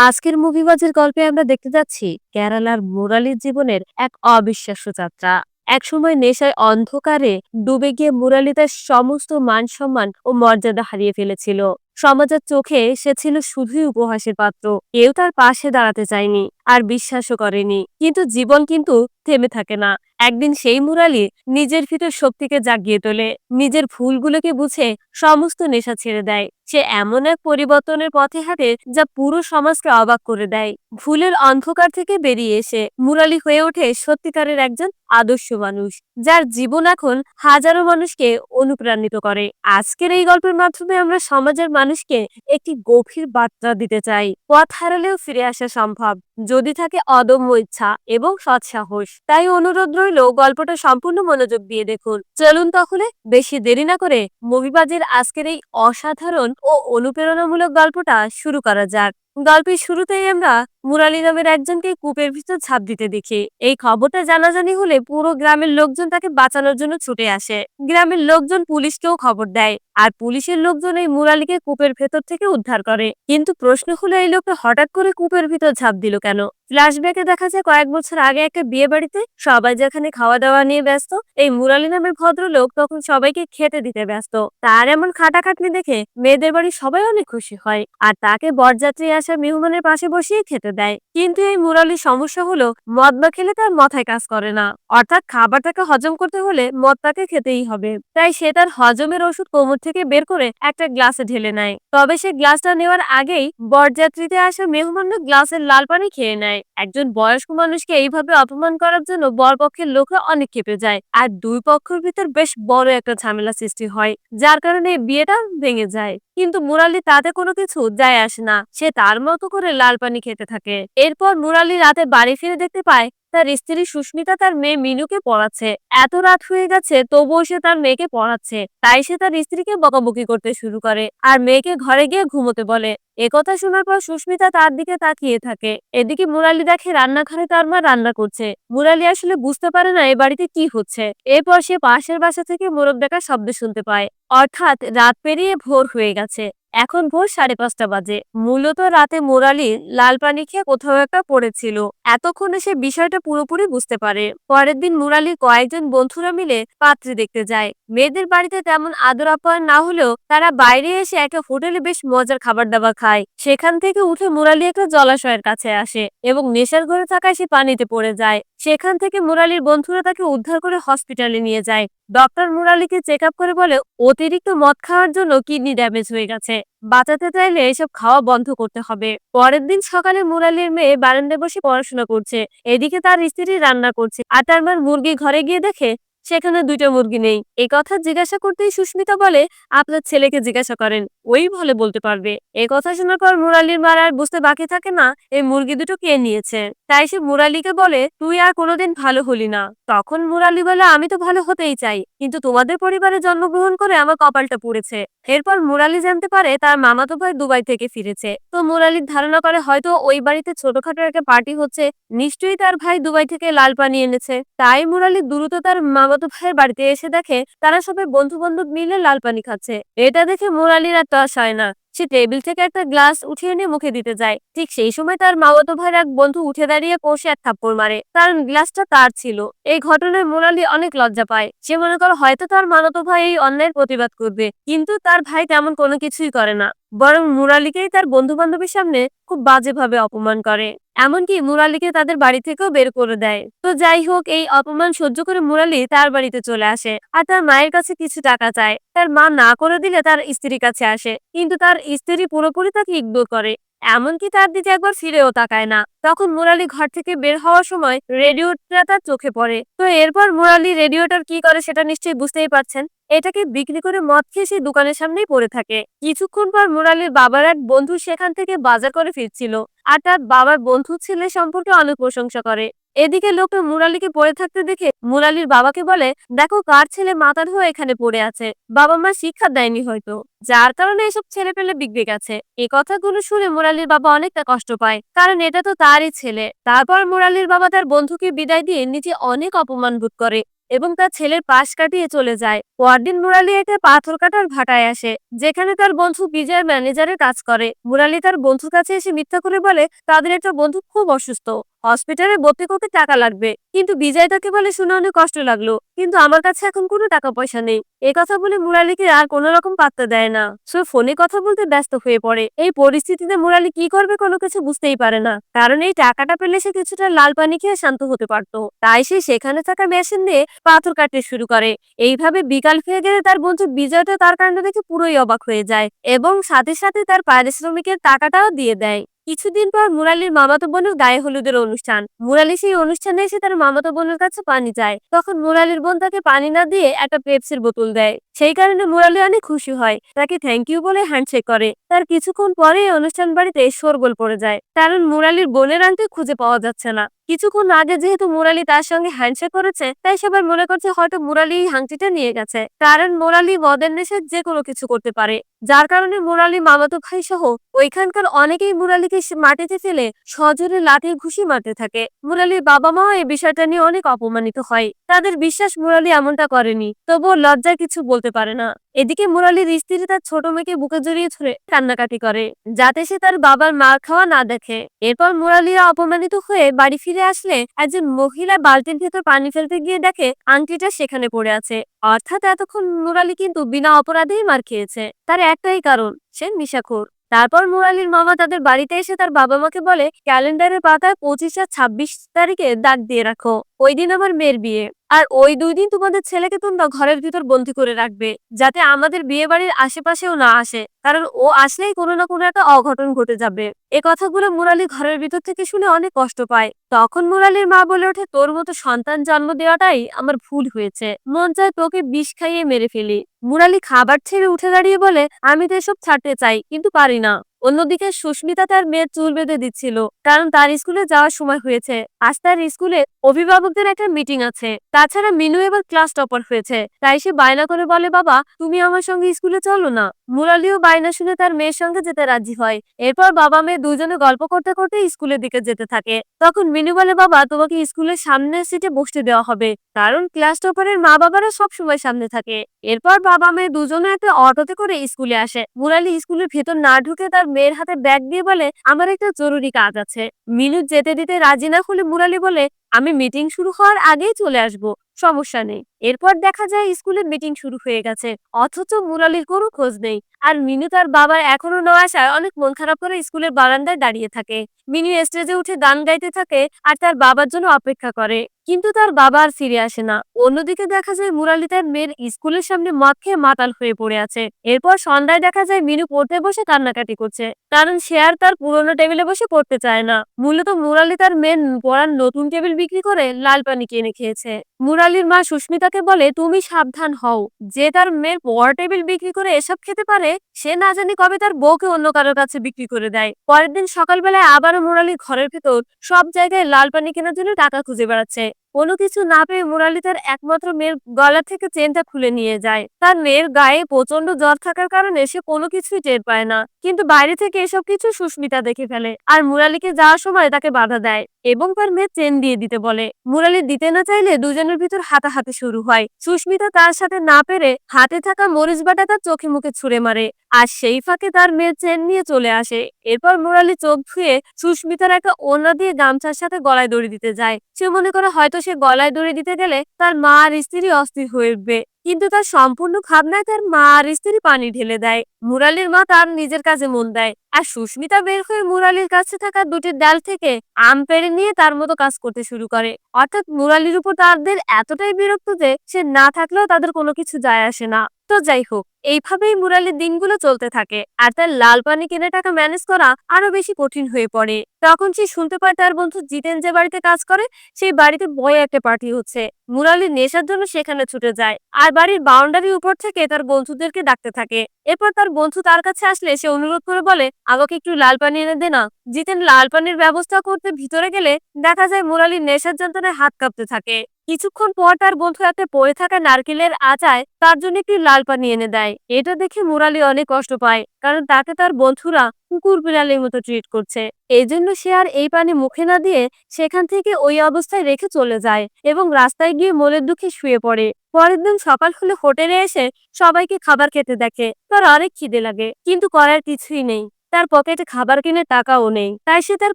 আজকের মুভিবাজের গল্পে আমরা দেখতে যাচ্ছি কেরালার মুরালির জীবনের এক অবিশ্বাস্য যাত্রা। একসময় নেশায় অন্ধকারে ডুবে গিয়ে মুরালি তার সমস্ত মান সম্মান ও মর্যাদা হারিয়ে ফেলেছিল। সমাজের চোখে সে ছিল শুধুই উপহাসের পাত্র। কেউ তার পাশে দাঁড়াতে চায়নি, আর বিশ্বাসও করেনি। কিন্তু জীবন কিন্তু থেমে থাকে না। একদিন সেই মুরালি নিজের ভিতর শক্তিকে জাগিয়ে তোলে, নিজের ভুলগুলোকে বুঝে সমস্ত নেশা ছেড়ে দেয়। সে এমন এক পরিবর্তনের পথে হাঁটে যা পুরো সমাজকে অবাক করে দেয়। ভুলের অন্ধকার থেকে বেরিয়ে এসে মুরালি হয়ে ওঠে সত্যিকারের একজন আদর্শ মানুষ, যার জীবন এখন হাজারো মানুষকে অনুপ্রাণিত করে। আজকের এই গল্পের মাধ্যমে আমরা সমাজের মানুষকে একটি গভীর বার্তা দিতে চাই। পথ হারালেও ফিরে আসা সম্ভব, যদি থাকে অদম্য ইচ্ছা এবং সৎ সাহস। তাই অনুরোধ রইল, গল্পটা সম্পূর্ণ মনোযোগ দিয়ে দেখুন। চলুন তাহলে বেশি দেরি না করে মুভিবাজের আজকের এই অসাধারণ ও অনুপ্রেরণামূলক গল্পটা শুরু করা যাক। গল্পের শুরুতেই আমরা মুরালি নামের একজনকে কূপের ভিতর ঝাঁপ দিতে দেখি। এই খবরটা জানাজানি হলে পুরো গ্রামের লোকজন তাকে বাঁচানোর জন্য ছুটে আসে। গ্রামের লোকজন পুলিশকেও খবর দেয়, আর পুলিশের লোকজন এই মুরালিকে কূপের ভেতর থেকে উদ্ধার করে। কিন্তু প্রশ্ন হলো, এই লোকটা হঠাৎ করে কূপের ভিতর ঝাঁপ দিল কেন? ফ্ল্যাশব্যাকে দেখা যায় কয়েক বছর আগে একটা বিয়ে বাড়িতে সবাই যেখানে খাওয়া দাওয়া নিয়ে ব্যস্ত, এই মুরালি নামের ভদ্রলোক তখন সবাইকে খেতে দিতে ব্যস্ত। তার এমন খাটাখাটনি দেখে মেয়েদের বাড়ি সবাই অনেক খুশি হয়, আর তাকে বরযাত্রী আসা মেহমানের পাশে বসিয়ে খেতে দেয়। কিন্তু এই মুরালির সমস্যা হলো, মদ না খেলে তার মাথায় কাজ করে না। অর্থাৎ খাবারটাকে হজম করতে হলে মদ তাকে খেতেই হবে। তাই সে তার হজমের ওষুধ কোমর থেকে বের করে একটা গ্লাসে ঢেলে নেয়। তবে সে গ্লাসটা নেওয়ার আগেই বরযাত্রীতে আসা মেহমান গ্লাসের লাল পানি খেয়ে নেয়। একজন বয়স্ক মানুষকে এইভাবে অপমান করার জন্য বরপক্ষের লোকরা অনেক ক্ষেপে যায়, আর দুই পক্ষের ভিতর বেশ বড় একটা ঝামেলা সৃষ্টি হয়, যার কারণে এই বিয়েটা ভেঙে যায়। কিন্তু মুরালি তাতে কোনো কিছু যায় আসে না, সে তার মতো করে লাল পানি খেতে থাকে। এরপর মুরালি রাতে বাড়ি ফিরে দেখতে পায় তার স্ত্রী সুস্মিতা তার মেয়ে মিনুকে পড়াচ্ছে। এত রাত হয়ে গেছে তবুও সে তার মেয়েকে পড়াচ্ছে। তাই সে তার স্ত্রীকে বকাবকি করতে শুরু করে, আর মেয়েকে ঘরে গিয়ে ঘুমোতে বলে। একথা শোনার পর সুস্মিতা তার দিকে তাকিয়ে থাকে। এদিকে মুরালি দেখে রান্নাঘরে তার মা রান্না করছে। মুরালি আসলে বুঝতে পারে না এ বাড়িতে কি হচ্ছে। এরপর সে পাশের বাসা থেকে মোরগ ডাকার শব্দ শুনতে পায়। অর্থাৎ রাত পেরিয়ে ভোর হয়ে গেছে। এখন ভোর 5:30 বাজে। মূলত রাতে মুরালি লাল পানি খেয়ে কোথাও একটা পড়েছিল। এতক্ষণে সে বিষয়টা পুরোপুরি বুঝতে পারে। পরের দিন মুরালি কয়েকজন বন্ধুরা মিলে পাত্রী দেখতে যায়। মেয়েদের বাড়িতে তেমন আদর আপ্যায়ন না হলেও তারা বাইরে এসে একটা হোটেলে বেশ মজার খাবার দাবার খায়। সেখান থেকে উঠে মুরালি একটা জলাশয়ের কাছে আসে এবং নেশার ঘরে থাকায় সে পানিতে পড়ে যায়। সেখান থেকে মুরালির বন্ধুরা তাকে উদ্ধার করে হসপিটালে নিয়ে যায়। ডক্টর মুরালিকে চেক আপ করে বলে, অতিরিক্ত মদ খাওয়ার জন্য কিডনি ড্যামেজ হয়ে গেছে। বাঁচাতে চাইলে এসব খাওয়া বন্ধ করতে হবে। পরের দিন সকালে মুরালির মেয়ে বারান্দায় বসে পড়াশোনা করছে। এদিকে তার স্ত্রী রান্না করছে, আর তার মার মুরগি ঘরে গিয়ে দেখে সেখানে 2টা মুরগি নেই। এই কথা জিজ্ঞাসা করতেই সুস্মিতা বলে, আপনার ছেলেকে জিজ্ঞাসা করেন, ওই ভালো বলতে পারবে। এই কথা শোনার পর মুরালির মার আর বুঝতে বাকি থাকে না এই মুরগি দুটো কে নিয়েছে। তাই সে মুরালিকে বলে, তুই আর কোনোদিন ভালো হলি না। তখন মুরালি বলে, আমি তো ভালো হতেই চাই, কিন্তু তোমাদের পরিবারে জন্মগ্রহণ করে আমার কপালটা পুড়েছে। এরপর মুরালি জানতে পারে তার মামাতো ভাই দুবাই থেকে ফিরেছে। তো মুরালির ধারণা করে হয়তো ওই বাড়িতে ছোটখাটো একটা পার্টি হচ্ছে, নিশ্চয়ই তার ভাই দুবাই থেকে লাল পানি এনেছে। তাই মুরালি দ্রুত তার মামাতো ভাইয়ের বাড়িতে এসে দেখে তারা সবাই বন্ধু বান্ধব মিলে লাল পানি খাচ্ছে। এটা দেখে মুরালির আর তর সয় না। সে টেবিল থেকে একটা গ্লাস উঠিয়ে নিয়ে মুখে দিতে যায়। ঠিক সেই সময় তার মামাতো ভাইয়ের এক বন্ধু উঠে দাঁড়িয়ে কষে এক থাপ্পড় মারে, কারণ গ্লাসটা তার ছিল। এই ঘটনায় মুরালি অনেক লজ্জা পায়। সে মনে করে হয়তো তার মামাতো ভাই এই অন্যায়ের প্রতিবাদ করবে, কিন্তু তার ভাই তেমন কোনো কিছুই করে না, বরং মুরালিকেই তার বন্ধু বান্ধবের সামনে খুব বাজেভাবে অপমান করে। এমনকি মুরালিকে তাদের বাড়ি থেকেও বের করে দেয়। তো যাই হোক, এই অপমান সহ্য করে মুরালি তার বাড়িতে চলে আসে, আর তার মায়ের কাছে কিছু টাকা চায়। তার মা না করে দিলে তার স্ত্রীর কাছে আসে, কিন্তু তার স্ত্রী পুরোপুরি তাকে ইগনোর করে। এমনকি তার দিকে একবার ফিরেও তাকায় না। তখন মুরালি ঘর থেকে বের হওয়ার সময় রেডিওটা তার চোখে পড়ে। তো এরপর মুরালি রেডিওটার কি করে সেটা নিশ্চয়ই বুঝতেই পারছেন। এটাকে বিক্রি করে মদ খেয়ে সেই দোকানের সামনেই পড়ে থাকে। কিছুক্ষণ পর মুরালির বাবার এক বন্ধু সেখান থেকে বাজার করে ফিরছিল, আর তার বাবার বন্ধু ছেলে সম্পর্কে অনেক প্রশংসা করে। এদিকে লোকটা মুরালিকে পড়ে থাকতে দেখে মুরালির বাবাকে বলে, দেখো কার ছেলে মাতার হয়ে এখানে পড়ে আছে, বাবা মা শিক্ষা দেয়নি হয়তো, যার কারণে এসব ছেলে পেলে বিগড়ে গেছে। এই কথাগুলো শুনে মুরালির বাবা অনেকটা কষ্ট পায়, কারণ এটা তো তারই ছেলে। তারপর মুরালির বাবা তার বন্ধুকে বিদায় দিয়ে নিজে অনেক অপমান বোধ করে। এবং তার ছেলের পাশ কাটিয়ে চলে যায়। পরদিন মুরালি একটা পাথর কাটার ভাটায় আসে, যেখানে তার বন্ধু বিজয়ের ম্যানেজারের কাজ করে। মুরালি তার বন্ধুর কাছে এসে মিথ্যা করে বলে তাদের একটা বন্ধু খুব অসুস্থ, হসপিটালে ভর্তি করতে টাকা লাগবে। কিন্তু বিজয় তাকে বলে শুনে অনেক কষ্ট লাগলো, কিন্তু আমার কাছে এখন কোনো টাকা পয়সা নেই। এই কথা বলে মুরালিকে আর কোনো রকম পাত্তা দেয় না, সে ফোনে কথা বলতে ব্যস্ত হয়ে পড়ে। এই পরিস্থিতিতে মুরালি কি করবে কোনো কিছু বুঝতেই পারে না, কারণ এই টাকাটা পেলে সে কিছুটা লাল পানি খেয়ে শান্ত হতে পারতো। তাই সে সেখানে থাকা মেশিন দিয়ে পাথর কাটতে শুরু করে। এইভাবে বিকাল হয়ে গেলে তার বন্ধু বিজয়টা তার কাণ্ড দেখে পুরোই অবাক হয়ে যায় এবং সাথে সাথে তার পারিশ্রমিকের টাকাটাও দিয়ে দেয়। কিছুদিন পর মুরালির মামাতো বোনের গায়ে হলুদের অনুষ্ঠান। মুরালি সেই অনুষ্ঠানে এসে তার মামাতো বোনের কাছে পানি চায়, তখন মুরালির বোন তাকে পানি না দিয়ে একটা পেপসির বোতল দেয়। সেই কারণে মুরালি অনেক খুশি হয়, তাকে থ্যাংক ইউ বলে হ্যান্ডশেক করে। তার কিছুক্ষণ পরেই অনুষ্ঠান বাড়িতে শোরগোল পড়ে যায়, কারণ মুরালির বোনের আংটি খুঁজে পাওয়া যাচ্ছে না। কিছুক্ষণ আগে যেহেতু মুরালি তার সঙ্গে হ্যান্ডশেক করেছে, তাই সবাই মনে করছে হয়তো মুরালি এই আংটিটা নিয়ে গেছে, কারণ মুরালি মদের নেশায় যে কোনো কিছু করতে পারে। যার কারণে মুরালি মামাতো ভাই সহ ওইখানকার অনেকেই মুরালিকে মাটিতে ফেলে সজোরে লাঠি ঘুষি মারতে থাকে। মুরালির বাবা মাও এই বিষয়টা নিয়ে অনেক অপমানিত হয়, তাদের বিশ্বাস মুরালি এমনটা করেনি, তবুও লজ্জায় কিছু বলতে পারে না। এদিকে মুরালির স্ত্রী তার ছোট মেয়েকে বুকে জড়িয়ে ধরে কান্নাকাটি করে, যাতে সে তার বাবার মার খাওয়া না দেখে। এরপর মুরালিরা অপমানিত হয়ে বাড়ি ফিরে আসলে একজন মহিলা বালতির ভেতর পানি ফেলতে গিয়ে দেখে আংটিটা সেখানে পড়ে আছে। অর্থাৎ এতক্ষণ মুরালি কিন্তু বিনা অপরাধেই মার খেয়েছে। তার একটাই কারণ, সে নেশাখোর। তারপর মুরালির মামা তাদের বাড়িতে এসে তার বাবা মাকে বলে ক্যালেন্ডারের পাতায় 25 আর 26 তারিখে দাগ দিয়ে রাখো, ওই দিন আমার মেয়ের বিয়ে। আর ওই 2 দিন তোমাদের ছেলেকে তোমরা ঘরের ভিতর বন্দি করে রাখবে, যাতে আমাদের বিয়ে বাড়ির আশেপাশেও না আসে, কারণ ও আসলেই কোনো না কোনো একটা অঘটন ঘটে যাবে। এ কথাগুলো মুরালি ঘরের ভিতর থেকে শুনে অনেক কষ্ট পায়। তখন মুরালির মা বলে ওঠে, তোর মতো সন্তান জন্ম দেওয়াটাই আমার ভুল হয়েছে, মন চায় তোকে বিষ খাইয়ে মেরে ফেলি। মুরালি খাবার ছেড়ে উঠে দাঁড়িয়ে বলে, আমি তো এসব ছাড়তে চাই, কিন্তু পারি না। অন্যদিকে সুস্মিতা তার মেয়ের চুল বেঁধে দিচ্ছিল, কারণ তার স্কুলে যাওয়ার সময় হয়েছে। আজ তার স্কুলে অভিভাবকদের একটা মিটিং আছে। তাছাড়া মিনু এবার ক্লাস টপার হয়েছে, তাই সে বায়না করে বলে, বাবা তুমি আমার সঙ্গে স্কুলে চলো না। মুরালিও বায়না শুনে তার মেয়ের সঙ্গে যেতে রাজি হয়। এরপর বাবা মেয়ে দুজনে গল্প করতে করতে স্কুলের দিকে যেতে থাকে। তখন মিনু বলে, বাবা তোমাকে স্কুলের সামনের সিটে বসতে দেওয়া হবে, কারণ ক্লাস টপারের মা বাবারা সব সময় সামনে থাকে। এরপর বাবা মেয়ে দুজনে একটা অটোতে করে স্কুলে আসে। মুরালি স্কুলের ভেতর না ঢুকে তার মেয়ের হাতে ব্যাগ দিয়ে বলে, আমার একটা জরুরি কাজ আছে। মিনু যেতে দিতে রাজি না হলে মুরালি বলে, আমি মিটিং শুরু হওয়ার আগেই চলে আসব, সমস্যা নেই। এরপর দেখা যায় স্কুলের মিটিং শুরু হয়ে গেছে, অথচ মুরালির কোনো খোঁজ নেই। আর মিনু তার বাবার এখনো না আসায় অনেক মন খারাপ করে স্কুলের বারান্দায় দাঁড়িয়ে থাকে। মিনু স্টেজে উঠে গান গাইতে থাকে আর তার বাবার জন্য অপেক্ষা করে, কিন্তু তার বাবা আর ফিরে আসে না। অন্যদিকে দেখা যায় মুরালি তার মেয়ের স্কুলের সামনে মদ খেয়ে মাতাল হয়ে পড়ে আছে। এরপর সন্ধ্যায় দেখা যায় মিনু পড়তে বসে কান্নাকাটি করছে, কারণ সে আর তার পুরোনো টেবিলে বসে পড়তে চায় না। মূলত মুরালি তার মেয়ের পড়ার নতুন টেবিল বিক্রি করে লাল পানি কিনে খেয়েছে। মুরালির মা সুস্মিতাকে বলে, তুমি সাবধান হও, যে তার মেয়ের পড়ার টেবিল বিক্রি করে এসব খেতে পারে, সে না জানি কবে তার বউকে অন্য কারোর কাছে বিক্রি করে দেয়। পরের দিন সকালবেলায় আবারও মুরালি ঘরের ভেতর সব জায়গায় লাল পানি কেনার জন্য টাকা খুঁজে বেড়াচ্ছে। কোনো কিছু না পেয়ে মুরালি তার একমাত্র মেয়ের গলা থেকে চেনটা খুলে নিয়ে যায়। তার মেয়ের গায়ে প্রচন্ড জ্বর থাকার কারণে সে কোনো কিছুই টের পায় না, কিন্তু বাইরে থেকে এসব কিছু সুস্মিতা দেখে ফেলে আর মুরালিকে যাওয়ার সময় তাকে বাধা দেয় এবং তার মেয়ে চেন দিয়ে দিতে বলে। মুরালি দিতে না চাইলে দুজনের ভিতর হাতাহাতি শুরু হয়। সুস্মিতা তার সাথে না পেরে হাতে থাকা মরিচ বাটা তার চোখে মুখে ছুঁড়ে মারে, আর সেই ফাঁকে তার মেয়ের চেন নিয়ে চলে আসে। এরপর মুরালি চোখ ধুয়ে সুস্মিতার একটা ওড়না দিয়ে গামছার সাথে গলায় দড়ি দিতে যায়। সে মনে করে হয়তো সে গলায় দড়ি দিতে গেলে তার মা আর স্ত্রী অস্থির হয়ে উঠবে, কিন্তু তার সম্পূর্ণ ভাবনায় তার মা আর স্ত্রী পানি ঢেলে দেয়। মুরালির মা তার নিজের কাজে মন দেয়, আর সুস্মিতা বের হয়ে মুরালির কাছে থাকা দুটি ডাল থেকে আম পেড়ে নিয়ে তার মতো কাজ করতে শুরু করে। অর্থাৎ মুরালির উপর তাদের এতটাই বিরক্ত যে সে না থাকলেও তাদের কোনো কিছু যায় আসে না। তো যাই হোক, এইভাবেই মুরালির দিনগুলো চলতে থাকে, আর তার লাল পানি কেনার টাকা ম্যানেজ করা আরো বেশি কঠিন হয়ে পড়ে। তখন সে শুনতে পায় তার বন্ধু জিতেন যে বাড়িতে কাজ করে, সেই বাড়িতে বড় একটা পার্টি হচ্ছে। মুরালি নেশার জন্য সেখানে ছুটে যায় আর বাড়ির বাউন্ডারির উপর থেকে তার বন্ধুদেরকে ডাকতে থাকে। এরপর তার বন্ধু তার কাছে আসলে সে অনুরোধ করে বলে, আমাকে একটু লাল পানি এনে দে না। জিতেন লাল পানির ব্যবস্থা করতে ভিতরে গেলে দেখা যায় মুরালির নেশার যন্ত্রণায় হাত কাঁপতে থাকে। কিছুক্ষণ পর তার বন্ধু একটা পড়ে থাকা নারকেলের আচায় তার জন্য একটি লাল পানি এনে দেয়। এটা দেখে মুরালি অনেক কষ্ট পায়, কারণ তাকে তার বন্ধুরা কুকুর বিড়ালের মতো ট্রিট করছে। এই জন্য সে আর এই পানি মুখে না দিয়ে সেখান থেকে ওই অবস্থায় রেখে চলে যায় এবং রাস্তায় গিয়ে মনের দুঃখে শুয়ে পড়ে। পরের দিন সকাল হলে হোটেলে এসে সবাইকে খাবার খেতে দেখে। তার অনেক খিদে লাগে, কিন্তু করার কিছুই নেই। তার পকেটে খাবার কেনার টাকাও নেই, তাই সে তার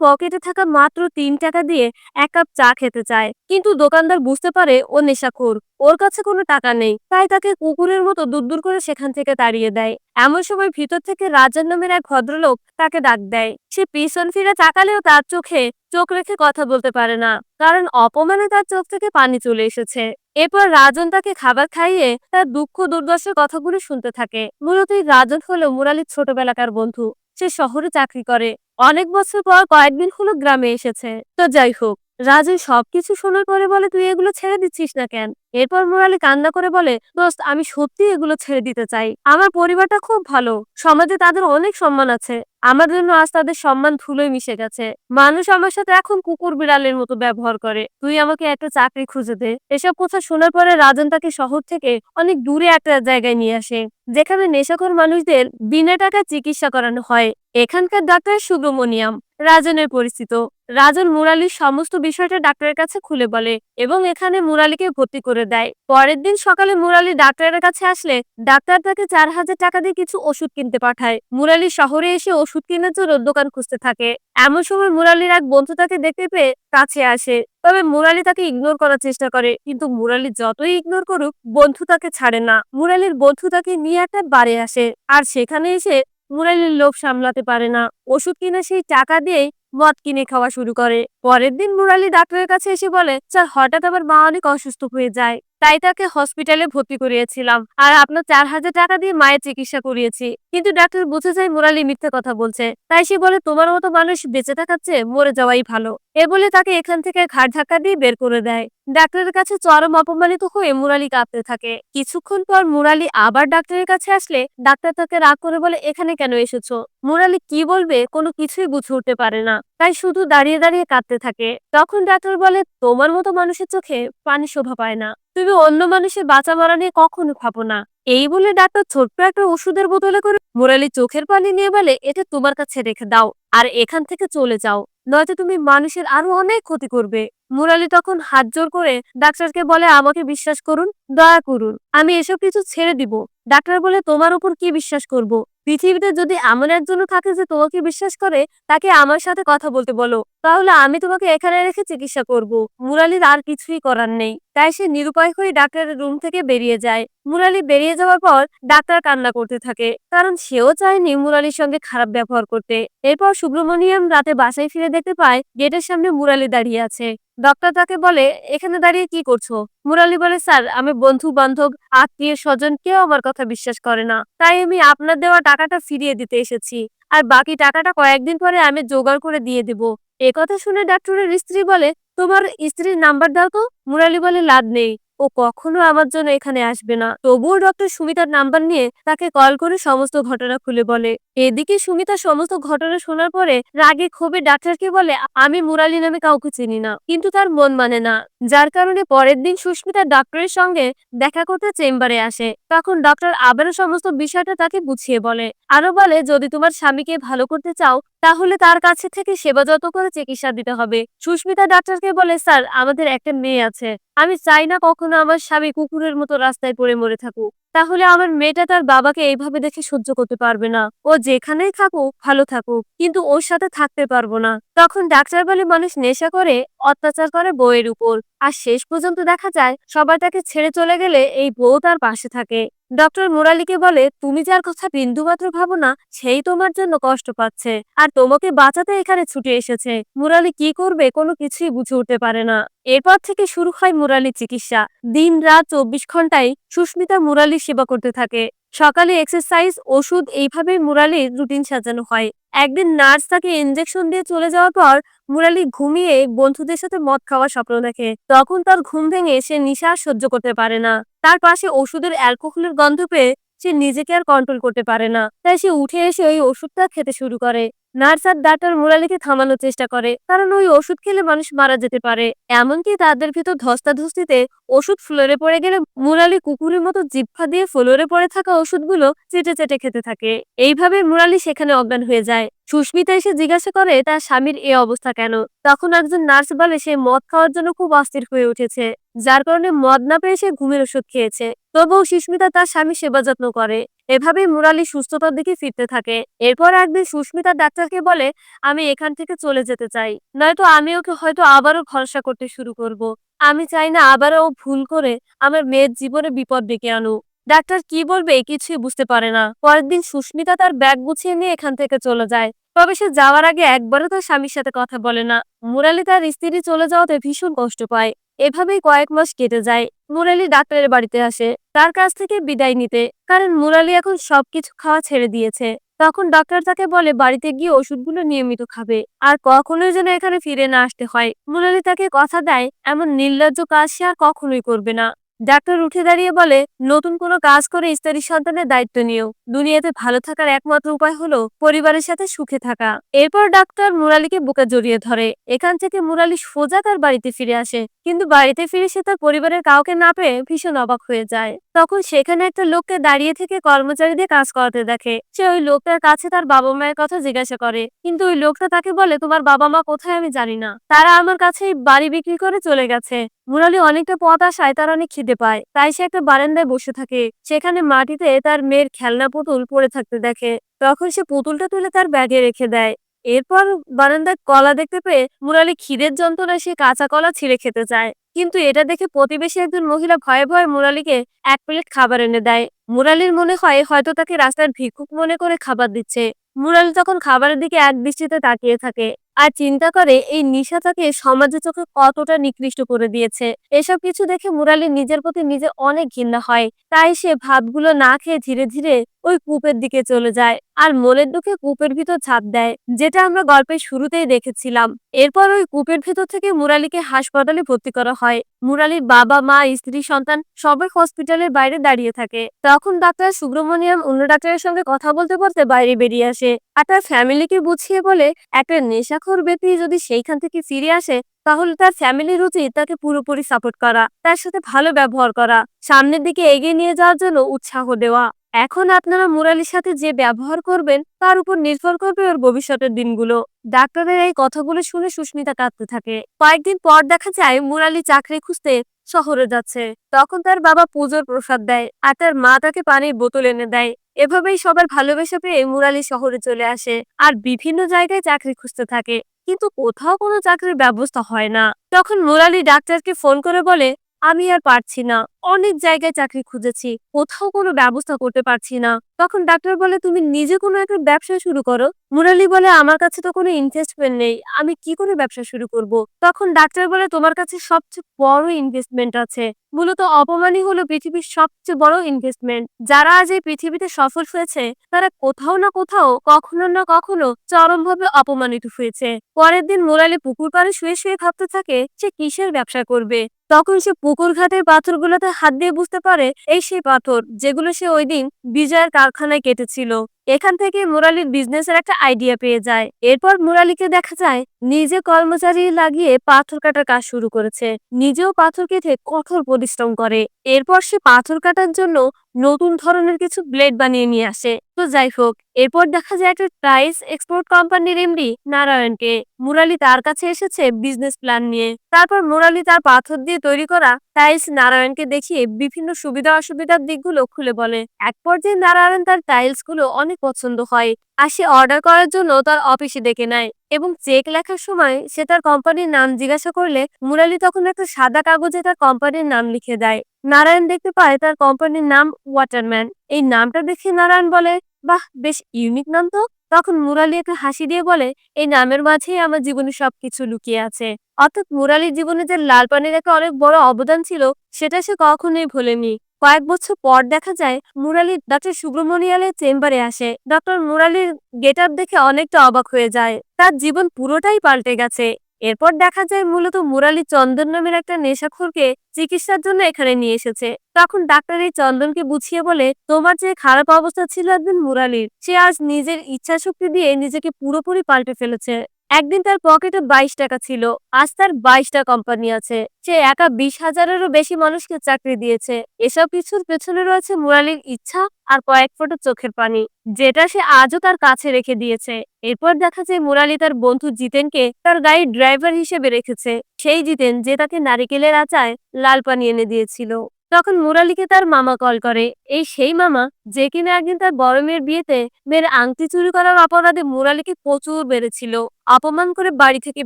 পকেটে থাকা মাত্র ৩ টাকা দিয়ে ১ কাপ চা খেতে চায়। কিন্তু দোকানদার বুঝতে পারে ও নেশাখোর, ওর কাছে কোনো টাকা নেই, তাই তাকে কুকুরের মতো দূর দূর করে সেখান থেকে তাড়িয়ে দেয়। এমন সময় ভিতর থেকে রাজন নামের এক ভদ্রলোক তাকে ডাক দেয়। সে পিছন ফিরে তাকালেও তার চোখে চোখ রেখে কথা বলতে পারে না, কারণ অপমানে তার চোখ থেকে পানি চলে এসেছে। এরপর রাজন তাকে খাবার খাইয়ে তার দুঃখ দুর্দশার কথাগুলো শুনতে থাকে। মূলত এই রাজন হলো মুরালির ছোটবেলাকার বন্ধু। সে শহরে চাকরি করে, অনেক বছর পর কয়েকদিন হলো গ্রামে এসেছে। তো যাই হোক, রাজন সবকিছু শোনার পরে বলে, তুই এগুলো ছেড়ে দিচ্ছিস না কেন? এরপর মুরালি কান্না করে বলে, দোস্ত, আমি সত্যি এগুলো ছেড়ে দিতে চাই। আমার পরিবারটা খুব ভালো, সমাজে তাদের অনেক সম্মান আছে। আমার জন্য আজ তাদের সম্মান ধুলোয় মিশে গেছে। মানুষ আমার সাথে এখন কুকুর বিড়ালের মতো ব্যবহার করে। তুই আমাকে একটা চাকরি খুঁজে দে। এসব কথা শোনার পরে রাজন তাকে শহর থেকে অনেক দূরে একটা জায়গায় নিয়ে আসে, যেখানে নেশাখোর মানুষদের বিনা টাকায় চিকিৎসা করানো হয়। এখানকার ডাক্তার সুব্রমণিয়াম রাজনের পরিচিত। রাজন মুরালির সমস্ত বিষয়টা ডাক্তারের কাছে খুলে বলে এবং এখানে মুরালিকে ভর্তি করে দেয়। পরের দিন সকালে মুরালি ডাক্তারের কাছে আসলে ডাক্তার তাকে ৪,০০০ টাকা দিয়ে কিছু ওষুধ কিনতে পাঠায়। মুরালি শহরে এসে ওষুধ কেনার জন্য দোকান খুঁজতে থাকে। এমন সময় মুরালির এক বন্ধু তাকে দেখতে পেয়ে কাছে আসে, তবে মুরালি তাকে ইগনোর করার চেষ্টা করে, কিন্তু মুরালি যতই ইগনোর করুক বন্ধু তাকে ছাড়ে না। মুরালির বন্ধু তাকে নিয়ে একটা বারে আসে, আর সেখানে এসে মুরালির লোভ সামলাতে পারে না। ওষুধ কিনে সেই টাকা দিয়েই মদ কিনে খাওয়া শুরু করে। পরের দিন মুরালি ডাক্তারের কাছে এসে বলে, স্যার, হঠাৎ আমার মা অনেক অসুস্থ হয়ে যায়, তাই তাকে হসপিটালে ভর্তি করিয়েছিলাম, আর আপনার ৪,০০০ টাকা দিয়ে মায়ের চিকিৎসা করিয়েছি। কিন্তু ডাক্তার বুঝে যায় মুরালি মিথ্যে কথা বলছে, তাই সে বলে, তোমার মতো মানুষ বেঁচে থাকার চেয়ে মরে যাওয়াই ভালো। এ বলে তাকে এখান থেকে ঘাড় ধাক্কা দিয়ে বের করে দেয়। ডাক্তারের কাছে চরম অপমানিত হয়ে মুরালি কাঁদতে থাকে। কিছুক্ষণ পর মুরালি আবার ডাক্তারের কাছে আসলে ডাক্তার তাকে রাগ করে বলে, এখানে কেন এসেছো? মুরালি কি বলবে কোনো কিছুই বুঝে উঠতে পারে না, তাই শুধু দাঁড়িয়ে দাঁড়িয়ে কাঁদতে থাকে। তখন ডাক্তার বলে, তোমার মতো মানুষের চোখে পানি শোভা পায় না, তুমি অন্য মানুষের বাঁচা মরা নিয়ে কখনো ভাবো না। এই বলে ডাক্তার ছোট্ট একটা ওষুধের বোতলে করে মুরালি চোখের পানি নিয়ে বলে, এটা তোমার কাছে রেখে দাও আর এখান থেকে চলে যাও, নয়তো তুমি মানুষের আরো অনেক ক্ষতি করবে। মুরালি তখন হাত জোর করে ডাক্তারকে বলে, আমাকে বিশ্বাস করুন, দয়া করুন, আমি এসব কিছু ছেড়ে দিব। ডাক্তার বলে, তোমার উপর কি বিশ্বাস করব? পৃথিবীতে যদি এমন একজন থাকে যে তোমাকে বিশ্বাস করে, তাকে আমার সাথে কথা বলতে বলো, তাহলে আমি তোমাকে এখানে রেখে চিকিৎসা করব। মুরালির আর কিছুই করার নেই, তাই সে নিরুপায় হয়ে ডাক্তারের রুম থেকে বেরিয়ে যায়। মুরালি বেরিয়ে যাওয়ার পর ডাক্তার কান্না করতে থাকে, কারণ সেও চায়নি মুরালির সঙ্গে খারাপ ব্যবহার করতে। এরপর সুব্রমণিয়াম রাতে বাসায় ফিরে দেখতে পায় গেটের সামনে মুরালি দাঁড়িয়ে আছে। ডক্টর তাকে বলে, এখানে দাঁড়িয়ে কি করছো? মুরালি বলে, স্যার, আমি বন্ধু বান্ধব আত্মীয় স্বজন কেউ আমার কথা বিশ্বাস করে না, তাই আমি আপনার দেওয়া টাকাটা ফিরিয়ে দিতে এসেছি, আর বাকি টাকাটা কয়েকদিন পরে আমি জোগাড় করে দিয়ে দেব। একথা শুনে ডাক্তারের স্ত্রী বলে, তোমার স্ত্রীর নাম্বার দাও তো। মুরালি বলে, লাভ নেই, ও কখনো আমার জন্য এখানে আসবে না। তবুও ডক্টর সুমিতার নাম্বার নিয়ে তাকে কল করে সমস্ত ঘটনা খুলে বলে। এদিকে সুমিতা সমস্ত ঘটনা শোনার পরে রাগে ক্ষোভে ডাক্তারকে বলে, আমি মুরালি নামে কাউকে চিনি না। কিন্তু তার মন মানে না, যার কারণে পরের দিন সুস্মিতা ডক্টরের সঙ্গে দেখা করতে চেম্বারে আসে। তখন ডক্টর আবারও সমস্ত বিষয়টা তাকে বুঝিয়ে বলে, আরো বলে, যদি তোমার স্বামীকে ভালো করতে চাও তাহলে তার কাছে থেকে সেবা যত্ন করে চিকিৎসা দিতে হবে। সুস্মিতা ডাক্তারকে বলে, স্যার, আমাদের একটা মেয়ে আছে, আমি চাই না কখনো আমার স্বামী কুকুরের মতো রাস্তায় পড়ে মরে থাকুক। তাহলে আমার মেয়েটা তার বাবাকে এইভাবে দেখে সহ্য করতে পারবে না। ও যেখানেই থাকুক ভালো থাকুক, কিন্তু ওর সাথে থাকতে পারবো না। তখন ডাক্তার বলে, মানুষ নেশা করে অত্যাচার করে বউয়ের উপর, আর শেষ পর্যন্ত দেখা যায় সবাই তাকে ছেড়ে চলে গেলে এই বউ তার পাশে থাকে। ডক্টর মুরালিকে বলে, তুমি যার কথা বিন্দুমাত্র ভাবো না সেই তোমার জন্য কষ্ট পাচ্ছে, আর তোমাকে বাঁচাতে এখানে ছুটে এসেছে। মুরালি কি করবে কোনো কিছুই বুঝে উঠতে পারে না। এরপর থেকে শুরু হয় মুরালির চিকিৎসা। দিন রাত ২৪ ঘন্টায় সুস্মিতা মুরালির সেবা করতে থাকে। সকালে এক্সারসাইজ, ওষুধ, এইভাবে মুরালির রুটিন সাজানো হয়। একদিন নার্স তাকে ইনজেকশন দিয়ে চলে যাওয়ার পর মুরালি ঘুমিয়ে বন্ধুদের সাথে মদ খাওয়ার স্বপ্ন দেখে। তখন তার ঘুম ভেঙে সে নিশা আর সহ্য করতে পারে না। তার পাশে ওষুধের অ্যালকোহলের গন্ধ পেয়ে সে নিজেকে আর কন্ট্রোল করতে পারে না, তাই সে উঠে এসে ওই ওষুধটা খেতে শুরু করে। নার্স আর ডাক্তার মুরালিকে থামানোর চেষ্টা করে, কারণ ওই ওষুধ খেলে মানুষ মারা যেতে পারে। এমনকি তাদের ভিতর ধস্তাধস্তিতে ওষুধ ফ্লোরে পড়ে গেলে মুরালি কুকুরের মতো জিহ্বা দিয়ে ফ্লোরে পড়ে থাকা ওষুধগুলো চেটে চেটে খেতে থাকে। এইভাবে মুরালি সেখানে অজ্ঞান হয়ে যায়। সুস্মিতা এসে জিজ্ঞাসা করে তার স্বামীর এই অবস্থা কেন। তখন একজন নার্স বলে সে মদ খাওয়ার জন্য খুব অস্থির হয়ে উঠেছে, যার কারণে মদ না পেয়ে সে ঘুমের ওষুধ খেয়েছে। তবুও সুস্মিতা তার স্বামী সেবা যত্ন করে। এভাবেই মুরালি সুস্থতার দিকে ফিরতে থাকে। এরপর একদিন সুস্মিতা ডাক্তারকে বলে, আমি এখান থেকে চলে যেতে চাই, নয়তো আমি ওকে হয়তো আবারও ভরসা করতে শুরু করব। আমি চাই না আবারও ও ভুল করে আমার মেয়ের জীবনে বিপদ ডেকে আনুক। ডাক্তার কি বলবে কিছুই বুঝতে পারে না। পরের দিন সুস্মিতা তার ব্যাগ গুছিয়ে নিয়ে এখান থেকে চলে যায়। তবে সে যাওয়ার আগে একবারও তার স্বামীর সাথে কথা বলে না। মুরালি তার স্ত্রী চলে যাওয়াতে ভীষণ কষ্ট পায়। এভাবেই কয়েক মাস কেটে যায়। মুরালি ডাক্তারের বাড়িতে আসে তার কাছ থেকে বিদায় নিতে, কারণ মুরালি এখন সবকিছু খাওয়া ছেড়ে দিয়েছে। তখন ডাক্তার তাকে বলে বাড়িতে গিয়ে ওষুধগুলো নিয়মিত খাবে, আর কখনোই যেন এখানে ফিরে না আসতে হয়। মুরালি তাকে কথা দেয় এমন নির্লজ্জ কাজ সে আর কখনোই করবে না। ডাক্তার উঠে দাঁড়িয়ে বলে, নতুন কোনো কাজ করে স্ত্রী সন্তানের দায়িত্ব নিও। দুনিয়াতে ভালো থাকার একমাত্র উপায় হলো পরিবারের সাথে সুখে থাকা। এরপর ডাক্তার মুরালিকে বুকে জড়িয়ে ধরে। এখান থেকে মুরালি সোজা তার বাড়িতে ফিরে আসে, কিন্তু বাড়িতে ফিরে সে তার পরিবারের কাউকে না পেয়ে ভীষণ অবাক হয়ে যায়। তখন সেখানে একটা লোককে দাঁড়িয়ে থেকে কর্মচারীদের কাজ করাতে দেখে। সে ওই লোকটার কাছে তার বাবা মায়ের কথা জিজ্ঞাসা করে, কিন্তু ওই লোকটা তাকে বলে, তোমার বাবা মা কোথায় আমি জানি না, তারা আমার কাছে বাড়ি বিক্রি করে চলে গেছে। মুরালি অনেকটা পথ আসায় তার অনেক খিদে পায়, তাই সে একটা বারান্দায় বসে থাকে। সেখানে মাটিতে তার মেয়ের খেলনা পুতুল পড়ে থাকতে দেখে। তখন সে পুতুলটা তুলে তার ব্যাগে রেখে দেয়। এরপর বারান্দায় কলা দেখতে পেয়ে মুরালি খিদের যন্ত্রণায় সে কাঁচা কলা ছিঁড়ে খেতে চায়, কিন্তু এটা দেখে প্রতিবেশী একজন মহিলা ভয়ে ভয়ে মুরালিকে এক প্লেট খাবার এনে দেয়। মুরালির মনে হয় হয়তো তাকে রাস্তার ভিক্ষুক মনে করে খাবার দিচ্ছে। মুরালি তখন খাবারের দিকে এক দৃষ্টিতে তাকিয়ে থাকে আর চিন্তা করে এই নিশা তাকে সমাজের চোখে কতটা নিকৃষ্ট করে দিয়েছে। এসব কিছু দেখে মুরালির নিজের প্রতি নিজের অনেক ঘৃণা হয়। তাই সে ভাতগুলো না খেয়ে ধীরে ধীরে ওই কূপের দিকে চলে যায় আর মনের দুঃখে কূপের ভিতর ঝাঁপ দেয়, যেটা আমরা গল্পের শুরুতেই দেখেছিলাম। এরপর ওই কূপের ভেতর থেকে মুরালিকে হাসপাতালে ভর্তি করা হয়। মুরালির বাবা মা স্ত্রী সন্তান সবাই হসপিটালের বাইরে দাঁড়িয়ে থাকে। তখন ডাক্তার সুব্রমণিয়াম অন্য ডাক্তারের সঙ্গে কথা বলতে বলতে বাইরে বেরিয়ে আসে আর তার ফ্যামিলিকে বুঝিয়ে বলে, একটা নেশাখোর ব্যক্তি যদি সেইখান থেকে ফিরে আসে তাহলে তার ফ্যামিলির উচিত তাকে পুরোপুরি সাপোর্ট করা, তার সাথে ভালো ব্যবহার করা, সামনের দিকে এগিয়ে নিয়ে যাওয়ার জন্য উৎসাহ দেওয়া। এখন আপনারা মুরালির সাথে যে ব্যবহার করবেন তার উপর নির্ভর করবে ওর ভবিষ্যতের দিনগুলো। ডাক্তারের এই কথাগুলো শুনে সুস্মিতা কাঁদতে থাকে। কয়েকদিন পর দেখা যায় মুরালি চাকরি খুঁজতে শহরে যাচ্ছে। তখন তার বাবা পুজোর প্রসাদ দেয় আর তার মা তাকে পানির বোতল এনে দেয়। এভাবেই সবার ভালোবাসা পেয়ে মুরালি শহরে চলে আসে আর বিভিন্ন জায়গায় চাকরি খুঁজতে থাকে, কিন্তু কোথাও কোনো চাকরির ব্যবস্থা হয় না। তখন মুরালি ডাক্তারকে ফোন করে বলে, আমি আর পারছি না, অনেক জায়গায় চাকরি খুঁজেছি, কোথাও কোনো ব্যবস্থা করতে পারছি না। তখন ডাক্তার বলে, তুমি নিজে কোনো একটা ব্যবসা শুরু করো। মুরালি বলে, আমার কাছে তো কোনো ইনভেস্টমেন্ট নেই, আমি কি করে ব্যবসা শুরু করব। তখন ডাক্তার বলে, তোমার কাছে সবচেয়ে বড় ইনভেস্টমেন্ট আছে। মূলত অপমানই হলো পৃথিবীর সবচেয়ে বড় ইনভেস্টমেন্ট। যারা আজ এই পৃথিবীতে সফল হয়েছে তারা কোথাও না কোথাও কখনো না কখনো চরমভাবে অপমানিত হয়েছে। পরের দিন মুরালি পুকুর পাড়ে শুয়ে শুয়ে ভাবতে থাকে সে কিসের ব্যবসা করবে। তখন সে পুকুর ঘাটের পাথরগুলোতে হাত দিয়ে বুঝতে পারে এই সেই পাথর যেগুলো সে ওই দিন বিজয়ের কারখানায় কেটেছিল। এখান থেকে মুরালির বিজনেসের একটা আইডিয়া পেয়ে যায়। এরপর মুরালিকে দেখা যায় নিজে কর্মচারী লাগিয়ে পাথর কাটার কাজ শুরু করেছে। নিজেও পাথর কেটে কঠোর পরিশ্রম করে। এরপর সে পাথর কাটার জন্য নতুন ধরনের কিছু ব্লেড বানিয়ে নিয়ে আসে। তো যাই হোক, এরপর দেখা যায় একটা প্রাইস এক্সপোর্ট কোম্পানির এমডি নারায়ণকে। মুরালি তার কাছে এসেছে বিজনেস প্ল্যান নিয়ে। তারপর মুরালি তার পাথর দিয়ে তৈরি করা টাইলস নারায়ণকে দেখিয়ে বিভিন্ন সুবিধা অসুবিধার দিকগুলো খুলে বলে। এক পর্যায়ে নারায়ণ তার টাইলস গুলো অনেক পছন্দ হয় আর সে অর্ডার করার জন্য তার অফিসে ডেকে নেয় এবং চেক লেখার সময় সে তার কোম্পানির নাম জিজ্ঞাসা করলে মুরালি তখন একটা সাদা কাগজে তার কোম্পানির নাম লিখে দেয়। নারায়ণ দেখতে পায় তার কোম্পানির নাম ওয়াটারম্যান। এই নামটা দেখে নারায়ণ বলে, বাহ, বেশ ইউনিক নাম তো। তখন মুরালি একটা হাসি দিয়ে বলে, এই নামের মাঝেই আমার জীবনে সবকিছু লুকিয়ে আছে। অর্থাৎ মুরালির জীবনে যে লাল পানির একটা অনেক বড় অবদান ছিল সেটা সে কখনোই ভোলেনি। কয়েক বছর পর দেখা যায় মুরালি ডক্টর সুব্রমণিয়ালের চেম্বারে আসে। ডক্টর মুরালির গেট আপ দেখে অনেকটা অবাক হয়ে যায়। তার জীবন পুরোটাই পাল্টে গেছে। এরপর দেখা যায় মূলত মুরালি চন্দন নামের একটা নেশাখোরকে চিকিৎসার জন্য এখানে নিয়ে এসেছে। তখন ডাক্তার এই চন্দনকে বুঝিয়ে বলে, তোমার যে খারাপ অবস্থা ছিল একদিন মুরালির, সে আজ নিজের ইচ্ছা শক্তি দিয়ে নিজেকে পুরোপুরি পাল্টে ফেলেছে। একদিন তার পকেটে 22 টাকা ছিল, আজ তার 22টা কোম্পানি আছে। সে একা 20,000-এরও বেশি মানুষকে চাকরি দিয়েছে। এসব কিছুর পেছনে রয়েছে মুরালির ইচ্ছা আর কয়েক ফোঁটা চোখের পানি, যেটা সে আজও তার কাছে রেখে দিয়েছে। এরপর দেখা যায় মুরালি তার বন্ধু জিতেনকে তার গাড়ির ড্রাইভার হিসেবে রেখেছে। সেই জিতেন যে তাকে নারিকেলের আচায় লাল পানি এনে দিয়েছিল। তখন মুরালিকে তার মামা কল করে। এই সেই মামা যে কিনা একদিন তার বড় মেয়ের বিয়েতে মেয়ের আংটি চুরি করার অপরাধে মুরালিকে প্রচুর বেড়েছিল, অপমান করে বাড়ি থেকে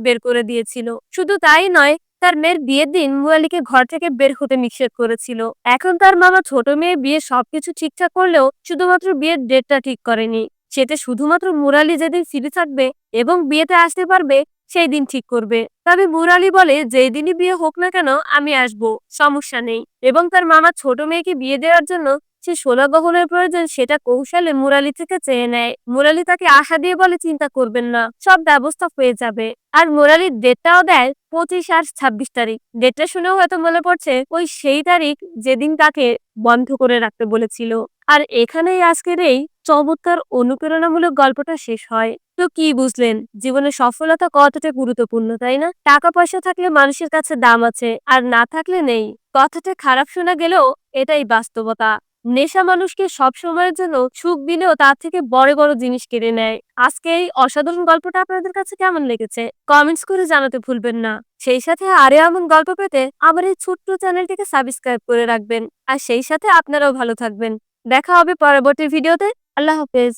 বের করে দিয়েছিল। শুধু তাই নয়, তার মেয়ের বিয়ের দিন মুরালিকে ঘর থেকে বের হতে নিষেধ করেছিল। এখন তার মামা ছোট মেয়ের বিয়ে সবকিছু ঠিকঠাক করলেও শুধুমাত্র বিয়ের ডেটটা ঠিক করেনি। সেটা শুধুমাত্র মুরালি যেদিন ফিরে থাকবে এবং বিয়েতে আসতে পারবে সেই দিন ঠিক করবে। তবে মুরালি বলে, যেই দিনই বিয়ে হোক না কেন আমি আসবো, সমস্যা নেই। এবং তার মামা ছোট মেয়েকে বিয়ে দেওয়ার জন্য যে সোনা গহনের প্রয়োজন সেটা কৌশলে মুরালি থেকে চেয়ে নেয়। মুরালি তাকে আশা দিয়ে বলে, চিন্তা করবেন না, সব ব্যবস্থা হয়ে যাবে। আর মুরালির ডেটটাও দেয় 25 আর 26 তারিখ। ডেটটা শুনেও হয়তো মনে পড়ছে ওই সেই তারিখ যেদিন তাকে বন্ধ করে রাখতে বলেছিল। আর এখানেই আজকের এই চমৎকার অনুপ্রেরণামূলক গল্পটা শেষ হয়। তো কি বুঝলেন, জীবনে সফলতা কতটা গুরুত্বপূর্ণ, তাই না? টাকা পয়সা থাকলে মানুষের কাছে দাম আছে, আর না থাকলে নেই। কথাটা খারাপ শোনা গেলেও এটাই বাস্তবতা। নেশা মানুষকে সব সময়ের জন্য সুখ দিলেও তার থেকে বড় বড় জিনিস কেড়ে নেয়। আজকে এই অসাধারণ গল্পটা আপনাদের কাছে কেমন লেগেছে কমেন্টস করে জানাতে ভুলবেন না। সেই সাথে আরো এমন গল্প পেতে আমার এই ছোট্ট চ্যানেলটিকে সাবস্ক্রাইব করে রাখবেন। আর সেই সাথে আপনারাও ভালো থাকবেন। দেখা হবে পরবর্তী ভিডিওতে। আল্লাহ হাফেজ।